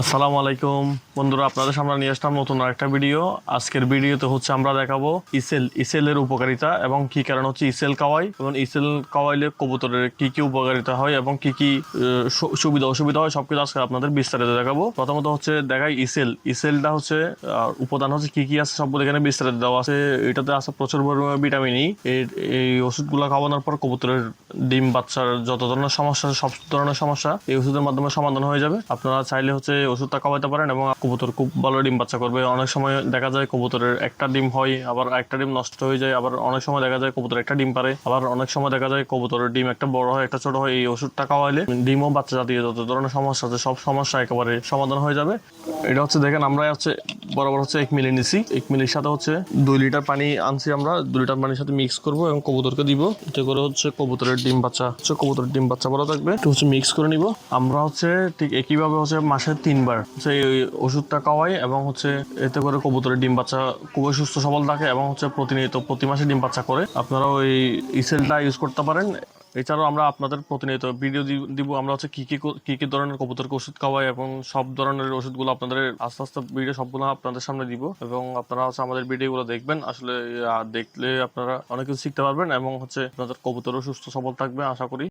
আসসালামু আলাইকুম বন্ধুরা, আপনাদের সামনে নিয়ে আসলাম নতুন আরেকটা ভিডিও। আজকের ভিডিওতে হচ্ছে আমরা দেখাবো ইসেলের উপকারিতা এবং কি কারণ হচ্ছে ইসেল কাওয়াই এবং ইসেল কাওয়াইলে কবুতরের কি কি উপকারিতা হয় এবং কি কি সুবিধা অসুবিধা হয় সবকিছু আজকে আপনাদের বিস্তারিত দেখাবো। প্রথমত হচ্ছে দেখাই ইসেলটা হচ্ছে উপাদান হচ্ছে কি কি আছে সবগুলো এখানে বিস্তারিত দেওয়া আছে। এটাতে আছে প্রচুর পরিমাণে ভিটামিন ই। এই ওষুধগুলো খাওয়ানোর পর কবুতরের ডিম বাচ্চার যত ধরনের সমস্যা সব ধরনের সমস্যা এই ওষুধের মাধ্যমে সমাধান হয়ে যাবে। আপনারা চাইলে হচ্ছে ওষুধটা খাওয়াতে পারেন এবং কবুতর খুব ভালো ডিম বাচ্চা করবে। অনেক সময় দেখা যায় কবুতরের একটা ডিম হয়, আবার একটা ডিম নষ্ট হয়ে যায়, আবার অনেক সময় দেখা যায় কবুতর একটা ডিম পারে, আবার অনেক সময় দেখা যায় কবুতরের ডিম একটা বড় হয় একটা ছোট হয়। এই ওষুধটা খাওয়াইলে ডিম ও বাচ্চা জাতীয় যত ধরনের সমস্যা আছে সব সমস্যা একেবারে সমাধান হয়ে যাবে। এটা হচ্ছে দেখেন আমরা হচ্ছে বরাবর হচ্ছে 1 মিলি নিছি। 1 মিলির সাথে হচ্ছে 2 লিটার পানি আনছি। আমরা 2 লিটার পানির সাথে মিক্স করবো এবং কবুতরকে দিব। এতে করে হচ্ছে কবুতরের ডিম বাচ্চা ভালো থাকবে। একটু হচ্ছে মিক্স করে নিব। আমরা হচ্ছে ঠিক একইভাবে হচ্ছে মাসে 3 বার হচ্ছে এই ওষুধটা খাওয়াই এবং হচ্ছে এতে করে কবুতরের ডিম বাচ্চা খুবই সুস্থ সবল থাকে এবং হচ্ছে প্রতিনিয়ত প্রতি মাসে ডিম বাচ্চা করে। আপনারা ওই ইসেলটা ইউজ করতে পারেন। এছাড়াও আমরা আপনাদের প্রতিনিয়ত ভিডিও দিব আমরা হচ্ছে কি কি ধরনের কবুতরকে ওষুধ খাওয়াই এবং সব ধরনের ওষুধগুলো আপনাদের আস্তে আস্তে ভিডিও সবগুলো আপনাদের সামনে দিব এবং আপনারা হচ্ছে আমাদের ভিডিওগুলো দেখবেন। আসলে দেখলে আপনারা অনেক কিছু শিখতে পারবেন এবং হচ্ছে আপনাদের কবুতরও সুস্থ সবল থাকবে আশা করি।